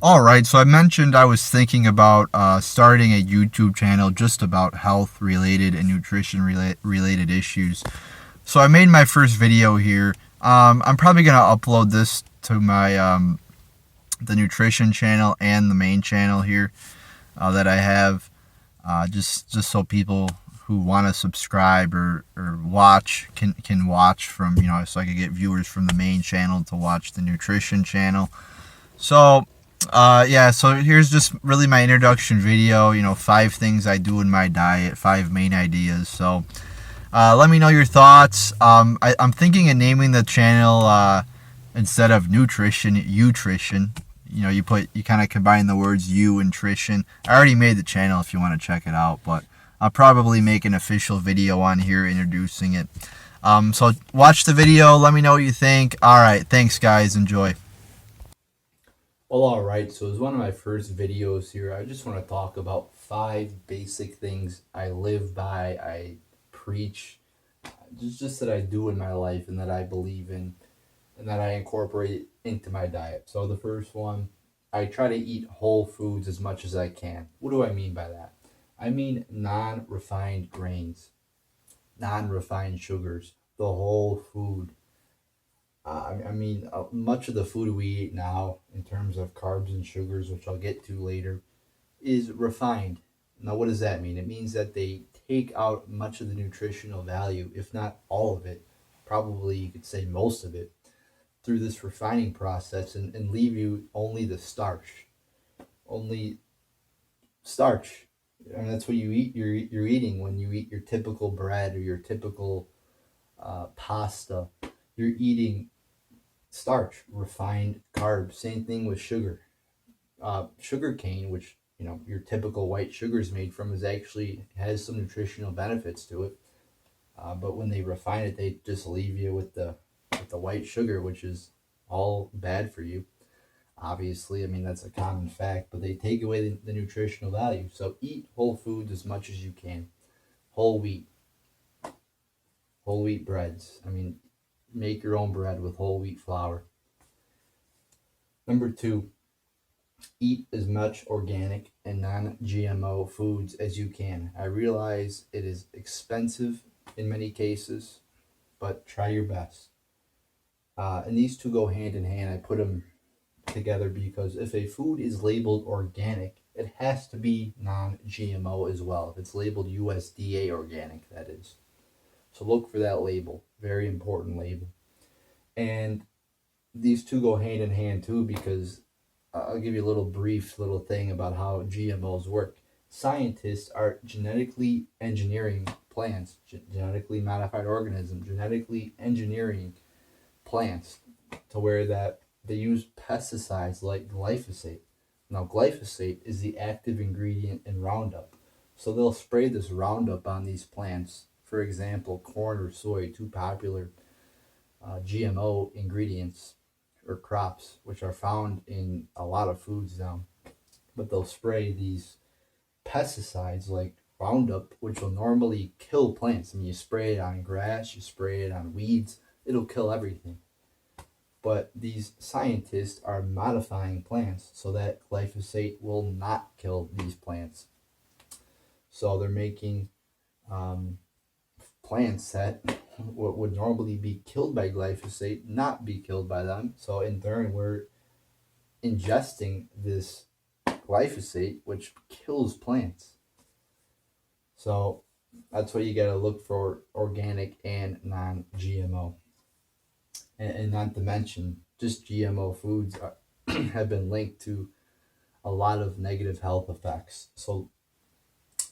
All right, so I mentioned I was thinking about starting a YouTube channel just about health related and nutrition related issues. So I made my first video here. I'm probably gonna upload this to my the nutrition channel and the main channel here that I have, just so people who want to subscribe or watch can watch from, so I could get viewers from the main channel to watch the nutrition channel. So, yeah, so here's just really my introduction video, 5 things I do in my diet, 5 main ideas. So, let me know your thoughts. I'm thinking of naming the channel, instead of nutrition, nutrition. You kind of combine the words you and trition. I already made the channel if you want to check it out, but I'll probably make an official video on here introducing it. So watch the video. Let me know what you think. All right. Thanks, guys. Enjoy. Well, all right. So, as one of my first videos here, I just want to talk about 5 basic things I live by, I preach, just that I do in my life and that I believe in and that I incorporate into my diet. So, the first one, I try to eat whole foods as much as I can. What do I mean by that? I mean non refined grains, non refined sugars, the whole food. Much of the food we eat now, in terms of carbs and sugars, which I'll get to later, is refined. Now, what does that mean? It means that they take out much of the nutritional value, if not all of it, probably you could say most of it, through this refining process and leave you only the starch. Only starch. And that's what you eat. You're eating when you eat your typical bread or your typical pasta. You're eating starch, refined carbs. Same thing with sugar. Sugar cane, which your typical white sugar is made from, is actually has some nutritional benefits to it. But when they refine it, they just leave you with the white sugar, which is all bad for you. Obviously, I mean that's a common fact, but they take away the nutritional value. So eat whole foods as much as you can. Whole wheat, whole wheat breads. I mean, make your own bread with whole wheat flour. Number two, eat as much organic and non GMO foods as you can. I realize it is expensive in many cases, but try your best. And these two go hand in hand. I put them together because if a food is labeled organic, it has to be non GMO as well. If it's labeled USDA organic, that is. So look for that label. Very important label. And these two go hand in hand too because I'll give you a little brief little thing about how GMOs work. Scientists are genetically engineering plants, genetically modified organisms, genetically engineering plants to where that they use pesticides like glyphosate. Now, glyphosate is the active ingredient in Roundup. So they'll spray this Roundup on these plants. For example, corn or soy, two popular GMO ingredients or crops, which are found in a lot of foods now. But they'll spray these pesticides like Roundup, which will normally kill plants. I mean, you spray it on grass, you spray it on weeds, it'll kill everything. But these scientists are modifying plants so that glyphosate will not kill these plants. So they're making um, plants that what would normally be killed by glyphosate not be killed by them. So in turn, we're ingesting this glyphosate, which kills plants. So that's why you got to look for organic and non GMO. And not to mention, just GMO foods have been linked to a lot of negative health effects. So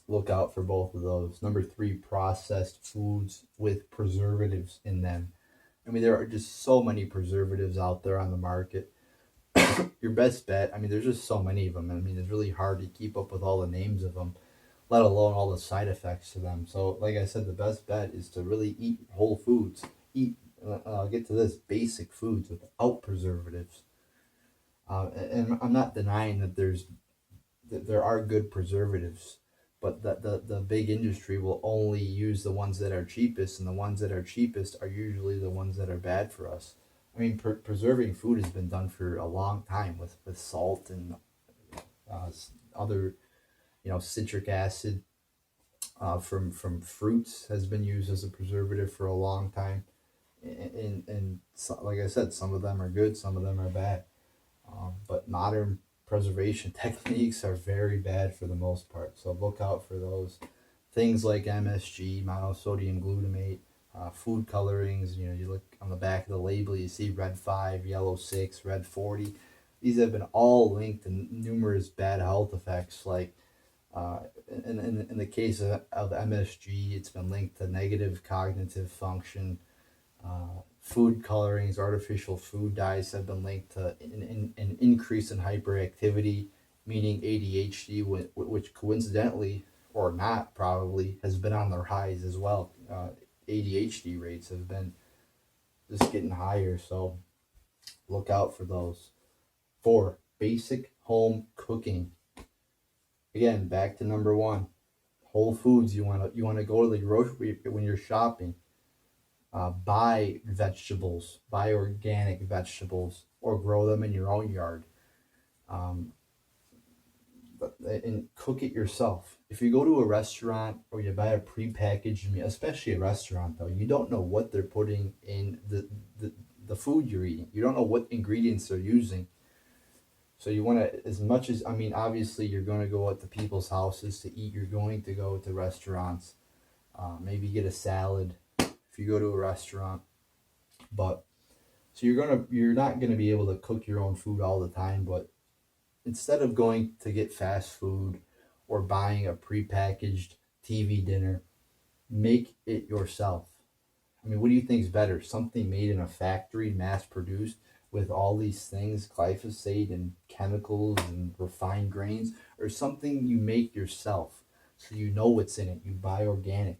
look out for both of those. Number three, processed foods with preservatives in them. I mean, there are just so many preservatives out there on the market. Your best bet, I mean, there's just so many of them. I mean, it's really hard to keep up with all the names of them, let alone all the side effects to them. So, like I said, the best bet is to really eat whole foods. I'll get to this, basic foods without preservatives. And I'm not denying that there are good preservatives, but the big industry will only use the ones that are cheapest, and the ones that are cheapest are usually the ones that are bad for us. I mean, preserving food has been done for a long time with salt and other, citric acid from fruits has been used as a preservative for a long time. And so, like I said, some of them are good, some of them are bad. But modern preservation techniques are very bad for the most part. So look out for those things like MSG, monosodium glutamate, food colorings. You look on the back of the label, you see red 5, yellow 6, red 40. These have been all linked to numerous bad health effects. Like uh, in the case of MSG, it's been linked to negative cognitive function. Food colorings, artificial food dyes have been linked to an increase in hyperactivity, meaning ADHD, which coincidentally or not probably has been on the rise as well. ADHD rates have been just getting higher, so look out for those. 4. Basic home cooking. Again, back to number 1. Whole Foods. You want to go to the grocery when you're shopping. Buy vegetables, buy organic vegetables, or grow them in your own yard. Um, and cook it yourself. If you go to a restaurant or you buy a prepackaged meal, especially a restaurant though, you don't know what they're putting in the food you're eating. You don't know what ingredients they're using. So you want to, as much as, I mean, obviously you're going to go out to people's houses to eat. You're going to go to restaurants, maybe get a salad if you go to a restaurant. But so you're not gonna be able to cook your own food all the time, but instead of going to get fast food or buying a prepackaged TV dinner, make it yourself. I mean, what do you think is better? Something made in a factory, mass produced, with all these things, glyphosate and chemicals and refined grains, or something you make yourself so you know what's in it? You buy organic,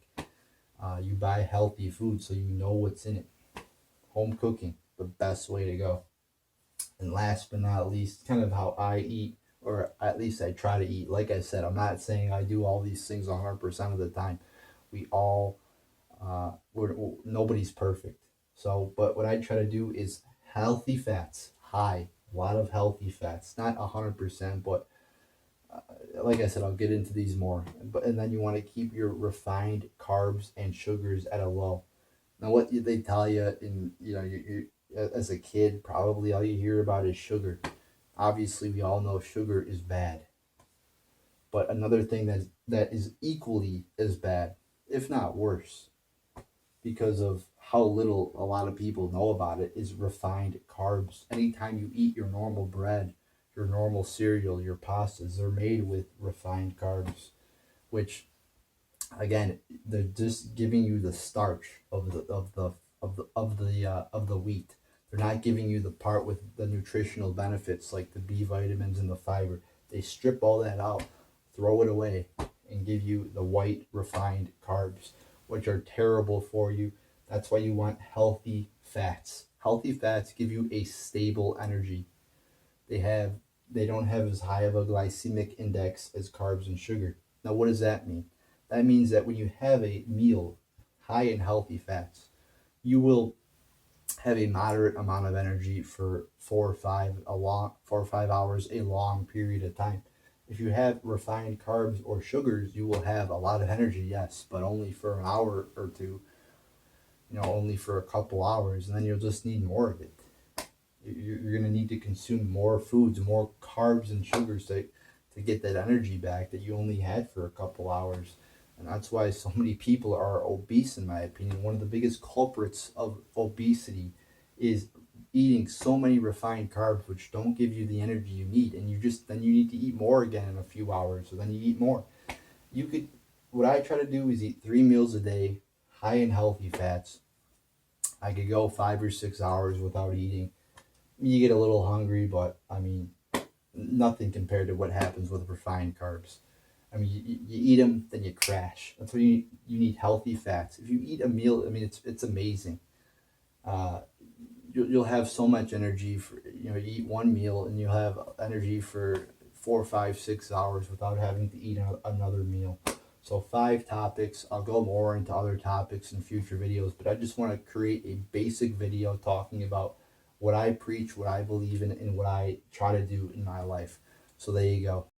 you buy healthy food so you know what's in it. Home cooking, the best way to go. And last but not least, kind of how I eat, or at least I try to eat. Like I said, I'm not saying I do all these things 100% of the time. We all, nobody's perfect. So, but what I try to do is healthy fats, high, a lot of healthy fats, not 100%, but like I said, I'll get into these more. But and then you want to keep your refined carbs and sugars at a low. Now, what they tell you in, as a kid, probably all you hear about is sugar. Obviously, we all know sugar is bad. But another thing that is equally as bad, if not worse, because of how little a lot of people know about it, is refined carbs. Anytime you eat your normal bread, your normal cereal, your pastas, they're made with refined carbs, which again, they're just giving you the starch of the wheat. They're not giving you the part with the nutritional benefits like the B vitamins and the fiber. They strip all that out, throw it away, and give you the white refined carbs, which are terrible for you. That's why you want healthy fats. Healthy fats give you a stable energy. They have they don't have as high of a glycemic index as carbs and sugar. Now, what does that mean? That means that when you have a meal high in healthy fats, you will have a moderate amount of energy for 4 or 5 hours, a long period of time. If you have refined carbs or sugars, you will have a lot of energy, yes, but only for an hour or two, only for a couple hours, and then you'll just need more of it. You're going to need to consume more foods, more carbs and sugars to get that energy back that you only had for a couple hours. And that's why so many people are obese, in my opinion. One of the biggest culprits of obesity is eating so many refined carbs, which don't give you the energy you need. And then you need to eat more again in a few hours. So then you eat more. What I try to do is eat 3 meals a day, high in healthy fats. I could go 5 or 6 hours without eating. You get a little hungry, but I mean, nothing compared to what happens with refined carbs. I mean, you eat them, then you crash. That's why you need healthy fats. If you eat a meal, I mean, it's amazing. Uh, you'll have so much energy for, you eat one meal and you'll have energy for 4, 5, 6 hours without having to eat another meal. So 5 topics. I'll go more into other topics in future videos, but I just want to create a basic video talking about what I preach, what I believe in, and what I try to do in my life. So there you go.